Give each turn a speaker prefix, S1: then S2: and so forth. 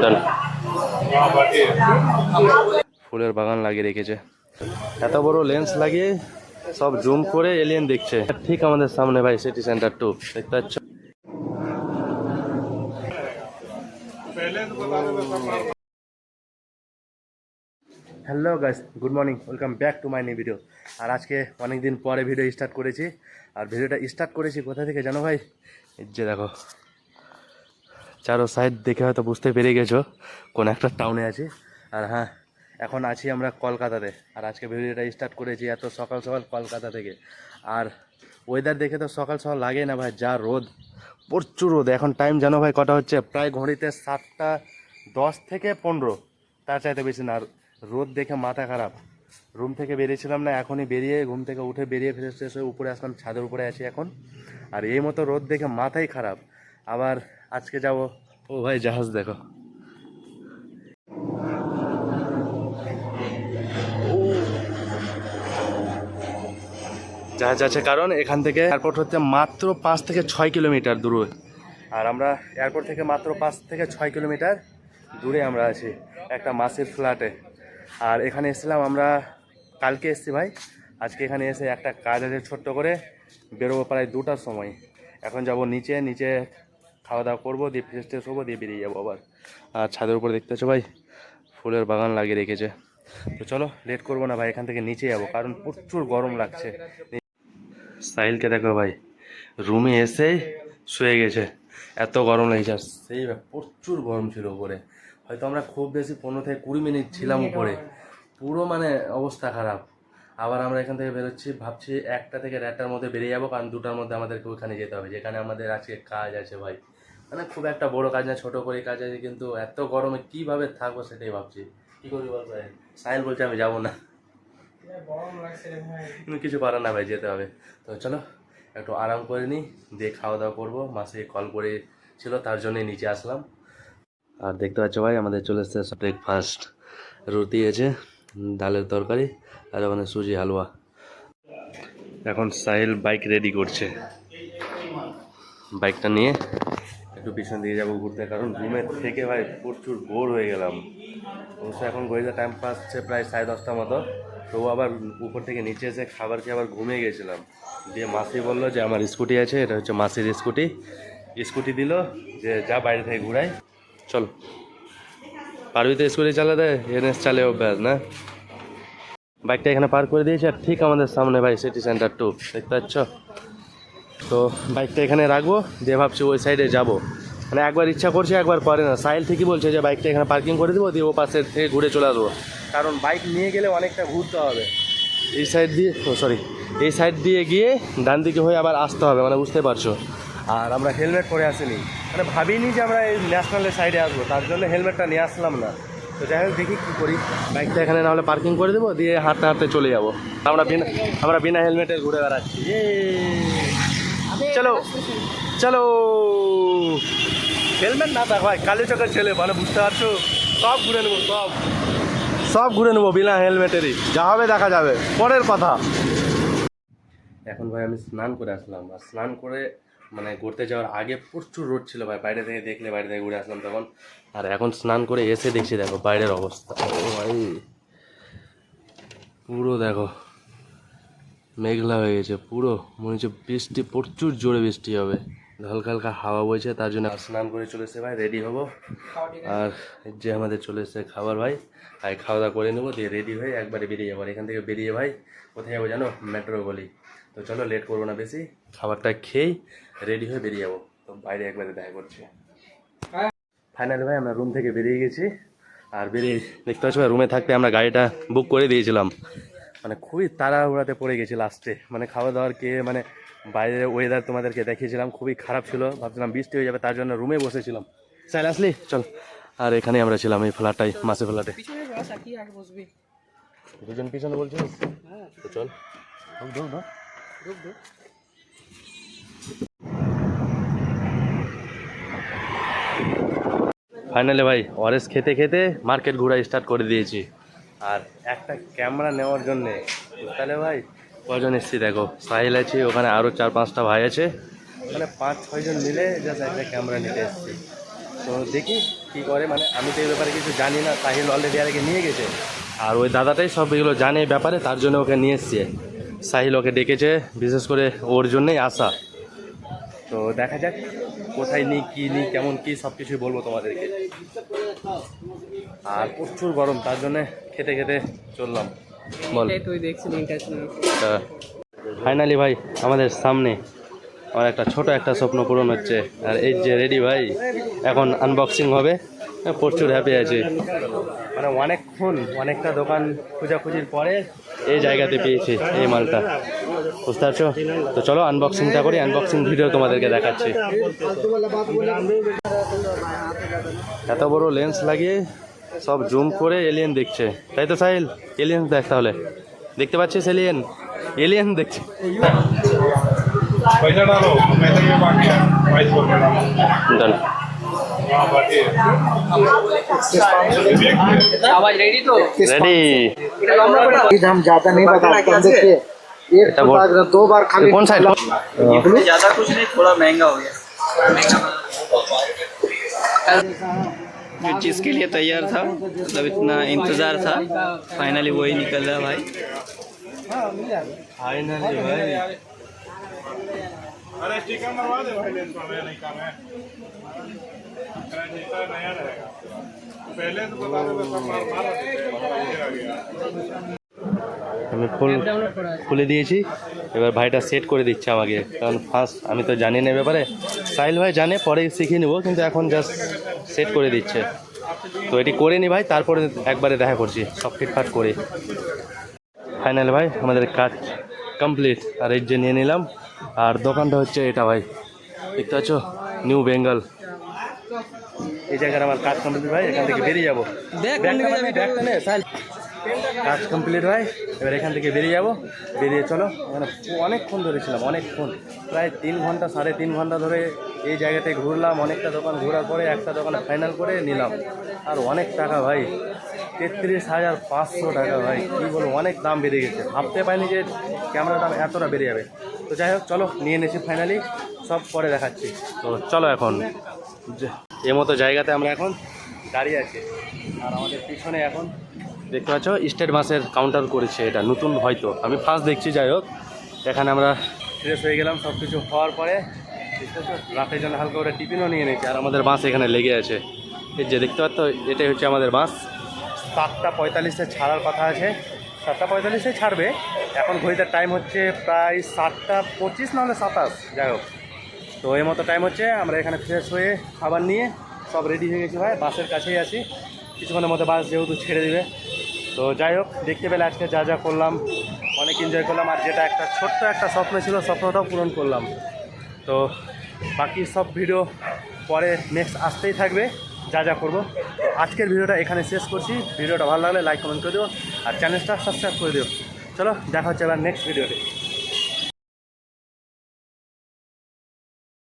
S1: ডান। ফুলের বাগান লাগিয়ে রেখেছে, এত বড় লেন্স লাগিয়ে সব জুম করে এলিয়েন দেখছে। ঠিক আমাদের সামনে ভাই সিটি সেন্টার 2 দেখতে পাচ্ছ। Hello guys, good morning, welcome back to my new video. আর আজকে অনেক দিন পরে ভিডিও স্টার্ট করেছি। আর ভিডিওটা স্টার্ট করেছি কোথা থেকে জানো ভাই? এই যে দেখো, চারো সাইড দেখে হয়তো বুঝতে পেরে গেছো কোন একটা টাউনে আছি। আর হ্যাঁ, এখন আছি আমরা কলকাতাতে। আর আজকে ভিডিওটা স্টার্ট করেছি এত সকাল সকাল কলকাতা থেকে। আর ওয়েদার দেখে তো সকাল সকাল লাগে না ভাই, যা রোদ, প্রচুর রোদ। এখন টাইম জানো ভাই কটা হচ্ছে? প্রায় ঘড়িতে 7টা 10 থেকে 15, তার চাইতে বেশি না। আর রোদ দেখে মাথা খারাপ। রুম থেকে বেরিয়েছিলাম না, এখনই বেরিয়ে ঘুম থেকে উঠে বেরিয়ে ফ্রেশ ফ্রেশ হয়ে উপরে আসলাম, ছাদের উপরে আছি এখন। আর এই মতো রোদ দেখে মাথাই খারাপ। আবার আজকে যাব, ও ভাই জাহাজ দেখো, জাহাজ আছে কারণ এখান থেকে এয়ারপোর্ট হচ্ছে মাত্র 5 থেকে 6 কিলোমিটার দূরে। আর আমরা এয়ারপোর্ট থেকে মাত্র 5 থেকে 6 কিলোমিটার দূরে আমরা আছি একটা মাসির ফ্ল্যাটে। আর এখানে এসেছিলাম আমরা, কালকে এসেছি ভাই। আজকে এখানে এসে একটা কাজ আছে ছোট্ট করে, বেরোবো প্রায় 2টার সময়। এখন যাব নিচে, নিচে খাওয়া দাওয়া করবো, দিয়ে ফ্রেশ ট্রেশ হবো, দিয়ে বেরিয়ে যাবো আবার। আর ছাদের উপরে দেখতে পাচ্ছ ভাই ফুলের বাগান লাগিয়ে রেখেছে। তো চলো লেট করবো না ভাই, এখান থেকে নিচে যাবো কারণ প্রচুর গরম লাগছে। সাহিলকে দেখো ভাই, রুমে এসেই শুয়ে গেছে, এত গরম লেগেছে। আর সেই প্রচুর গরম ছিল উপরে। হয়তো আমরা খুব বেশি 15 থেকে 20 মিনিট ছিলাম উপরে, পুরো মানে অবস্থা খারাপ। আবার আমরা এখান থেকে বেরোচ্ছি, ভাবছি 1টা থেকে 1:30টার মধ্যে বেরিয়ে যাবো, কারণ 2টার মধ্যে আমাদেরকে ওখানে যেতে হবে, যেখানে আমাদের আজকে কাজ আছে ভাই। মানে খুব একটা বড় কাজ না, ছোটো করে কাজ আছে, কিন্তু এত গরমে কীভাবে থাকবো সেটাই ভাবছি। কী করি বল ভাই? সাহিল বলছে আমি যাবো না, কিন্তু কিছু করার না ভাই, যেতে হবে। তো চলো একটু আরাম করে নিই, দিয়ে খাওয়া দাওয়া করবো। মাসে কল করেছিল, তার জন্যই নিচে আসলাম। আর দেখতে পাচ্ছ ভাই আমাদের চলে এসছে ব্রেকফাস্ট, রুটি আছে, ডালের তরকারি, আর ওখানে সুজি হালুয়া। এখন সাহিল বাইক রেডি করছে, বাইকটা নিয়ে একটু পিছন দিয়ে যাবো ঘুরতে, কারণ রুমের থেকে ভাই প্রচুর বোর হয়ে গেলাম। অবশ্য এখন ঘড়িতে টাইম পাচ্ছে প্রায় 10:30টার মতো। তো আবার উপর থেকে নিচে এসে খাবার খেয়ে আবার ঘুমিয়ে গেছিলাম। দিয়ে মাসি বললো যে আমার স্কুটি আছে, এটা হচ্ছে মাসির স্কুটি। স্কুটি দিল যে যা বাইরে থেকে ঘুরাই, চল। পারবি তো স্কুটি চালাতে? এনএস চালে অভ্যাস না। বাইকটা এখানে পার্ক করে দিয়েছি, আর ঠিক আমাদের সামনে ভাই সিটি সেন্টার 2 দেখতে পাচ্ছ। তো বাইকটা এখানে রাখবো, দিয়ে ভাবছি ওই সাইডে যাবো। মানে একবার ইচ্ছা করছে, একবার করে না। সাহিল ঠিকই বলছে যে বাইকটা এখানে পার্কিং করে দেবো, দিয়ে ও পাশে থেকে ঘুরে চলে আসবো। কারণ বাইক নিয়ে গেলে অনেকটা ঘুরতে হবে এই সাইড দিয়ে, এই সাইড দিয়ে গিয়ে ডান দিকে হয়ে আবার আসতে হবে, মানে বুঝতে পারছো। আর আমরা হেলমেট পরে আসিনি, মানে ভাবিনি যে আমরা এই ন্যাশনালের সাইডে আসবো, তার জন্য হেলমেটটা নিয়ে আসলাম না। তো যাই হোক দেখি কী করি, বাইকটা এখানে নাহলে পার্কিং করে দেবো, দিয়ে হাঁটতে হাঁটতে চলে যাবো। আমরা বিনা হেলমেটের ঘুরে বেড়াচ্ছি। চলো চলো, হেলমেট না থাক ভাই, কালো চোখের ছেলে, মানে বুঝতে পারছো। সব ঘুরে নেবো, সব ঘুরে নেবো বিনা হেলমেটেরই, যা হবে দেখা যাবে, পরের কথা। এখন ভাই আমি স্নান করে আসলাম, আর স্নান করে মানে ঘুরতে যাওয়ার আগে প্রচুর রোদ ছিল ভাই, বাইরে থেকে দেখলে, বাইরে থেকে ঘুরে আসলাম তখন। আর এখন স্নান করে এসে দেখছি দেখো বাইরের অবস্থা, ও ভাই পুরো দেখো মেঘলা হয়ে গেছে, পুরো মনে হচ্ছে বৃষ্টি, প্রচুর জোরে বৃষ্টি হবে। হালকা হালকা হাওয়া বইছে, তার জন্য স্নান করে চলে এসে ভাই রেডি হবো। আর যে আমাদের চলে এসে খাবার ভাই, আর খাওয়া দাওয়া করে নেবো, দিয়ে রেডি হয়ে একবারে বেরিয়ে যাবো। এখান থেকে বেরিয়ে ভাই কোথায় যাবো জানো? মেট্রো গলি। তো চলো লেট করবো না বেশি, খাবারটা খেয়েই রেডি হয়ে বেরিয়ে যাবো। তো বাইরে একবারে দেখা করছি। ফাইনালি ভাই আমরা রুম থেকে বেরিয়ে গেছি। আর বেরিয়ে দেখতে পাচ্ছি ভাই, রুমে থাকতে আমরা গাড়িটা বুক করে দিয়েছিলাম। মানে খুবই তাড়াহুড়াতে পড়ে গেছি লাস্টে, মানে খাওয়া দাওয়ার কে মানে বাইরের ওয়েদার তোমাদেরকে দেখিয়েছিলাম, খুবই খারাপ ছিল, ভাবছিলাম বৃষ্টি হয়ে যাবে, তার জন্য রুমে বসেছিলাম। চাইলে আসলি চল। আর এখানে আমরা ছিলাম এই ফ্ল্যাটটাই, মাসি ফ্ল্যাটে। দুজন পিছনে বলছিস তো চল। ফাইনালি ভাই অরেঞ্জ খেতে খেতে মার্কেট ঘোরা স্টার্ট করে দিয়েছি। আর একটা ক্যামেরা নেওয়ার জন্যে তাহলে ভাই কজন এসছি দেখো, সাহিল আছে, ওখানে আরও 4-5টা ভাই আছে, মানে 5-6 জন মিলে জাস্ট একটা ক্যামেরা নিতে এসেছি। তো দেখি কী করে, মানে আমি তো এই ব্যাপারে কিছু জানি না। সাহিল অলরেডি আগে নিয়ে গেছে, আর ওই দাদাটাই সব এগুলো জানে এই ব্যাপারে, তার জন্য ওকে নিয়ে এসছে। সাহিল ওকে ডেকেছে, বিশেষ করে ওর জন্যই আসা। তো দেখা যাক কোথায় নিই, কী নিই, কেমন কী সব কিছুই বলবো তোমাদেরকে। আর প্রচুর গরম, তার জন্যে খেতে খেতে চললাম। বল, ফাইনালি ভাই আমাদের সামনে আমার একটা ছোট একটা স্বপ্ন পূরণ হচ্ছে। আর এই যে রেডি ভাই, এখন আনবক্সিং হবে। প্রচুর হ্যাপি আছি, মানে অনেকক্ষণ অনেকটা দোকান খোঁজাখুঁজির পরে এই জায়গাতে পেয়েছি এই মালটা, বুঝতে পারছো? তো চলো আনবক্সিংটা করি, আনবক্সিং ভিডিও তোমাদেরকে দেখাচ্ছি। এত বড় লেন্স লাগিয়ে সব জুম করে এলিয়েন দেখছে, তাই তো সাহিল? এলিয়েন দেখ তাহলে, দেখতে পাচ্ছিস এলিয়েন? এলিয়েন দেখছে।
S2: पैसा डालो, पैसा ये बाकी है 22 डालो।
S1: डन।
S2: हाँ बाकी
S3: आवाज रेडी तो
S1: रेडी।
S4: हम ज्यादा नहीं बता सकते, देखिए एक दो बार खाली।
S1: कौन सा
S3: ज्यादा कुछ नहीं, थोड़ा महंगा हो गया। जिस चीज के लिए तैयार था, मतलब इतना इंतजार था, फाइनली वही निकल रहा भाई।
S1: फाइनली भाई,
S2: अरे स्टिकर मरवा दे भाई, लेंस में नहीं काम है। अरे जैसा नया रहेगा, पहले तो बता दो सब मार मार आ गया।
S1: আমি খুলে দিয়েছি, এবার ভাইটা সেট করে দিচ্ছে আমাকে, কারণ ফার্স্ট আমি তো জানি না ব্যাপারে। সাহিল ভাই জানে, পরে শিখিয়ে নেবো, কিন্তু এখন জাস্ট সেট করে দিচ্ছে। তো এটি করে নি ভাই, তারপরে একবারে দেখা করছি সব ফিটফাট করে। ফাইনাল ভাই আমাদের কাজ কমপ্লিট, আর এই যে নিয়ে নিলাম। আর দোকানটা হচ্ছে এটা ভাই, দেখতে পাচ্ছ, নিউ বেঙ্গল। এই জায়গায় আমার কাজ কমপ্লিট ভাই, এখান থেকে বেরিয়ে যাবো। কাজ কমপ্লিট ভাই, এবার এখান থেকে বেরিয়ে যাবো। বেরিয়ে চলো, মানে অনেকক্ষণ ধরেছিলাম, অনেকক্ষণ, প্রায় 3 ঘন্টা 3.5 ঘন্টা ধরে এই জায়গাতে ঘুরলাম। অনেকটা দোকান ঘোরার পরে একটা দোকানে ফাইনাল করে নিলাম। আর অনেক টাকা ভাই, 33,500 টাকা ভাই, কী বলবো, অনেক দাম বেড়ে গেছে। ভাবতে পারিনি যে ক্যামেরার দাম এতটা বেড়ে যাবে। তো যাই হোক, চলো নিয়ে নিয়েছি ফাইনালি, সব পরে দেখাচ্ছি। তো চলো, এখন এর মতো জায়গাতে আমরা এখন দাঁড়িয়ে আছি। আর আমাদের পিছনে এখন দেখতে পাচ্ছ স্টেট বাসের কাউন্টার করেছে, এটা নতুন, হয়তো আমি ফার্স্ট দেখছি। যাই হোক, এখানে আমরা ফ্রেশ হয়ে গেলাম, সব কিছু হওয়ার পরে রাতের জন্য হালকা করে টিফিনও নিয়ে নিয়েছি। আর আমাদের বাস এখানে লেগে আছে, এই যে দেখতে পাচ্ছ, এটাই হচ্ছে আমাদের বাস। 7:45-এ ছাড়ার কথা আছে, 7:45-এ ছাড়বে। এখন ঘড়িতে টাইম হচ্ছে প্রায় 7:25 নাহলে 27, যাই হোক। তো এই মতো টাইম হচ্ছে, আমরা এখানে ফ্রেশ হয়ে খাবার নিয়ে সব রেডি হয়ে গেছি ভাই, বাসের কাছেই আছি। কিছুক্ষণের মধ্যে বাস যেহেতু ছেড়ে দিবে। তো যাই হোক, দেখতে পেলে আজকে যা যা করলাম, অনেক এনজয় করলাম। আর যেটা একটা ছোট্ট একটা স্বপ্ন ছিল, স্বপ্নটাও পূরণ করলাম। তো বাকি সব ভিডিও পরে নেক্সট আসতেই থাকবে, যা যা করবো। আজকের ভিডিওটা এখানে শেষ করছি। ভিডিওটা ভালো লাগলে লাইক কমেন্ট করে দিও, আর চ্যানেলটা সাবস্ক্রাইব করে দিও। চলো দেখা হচ্ছে এবার নেক্সট ভিডিওতে।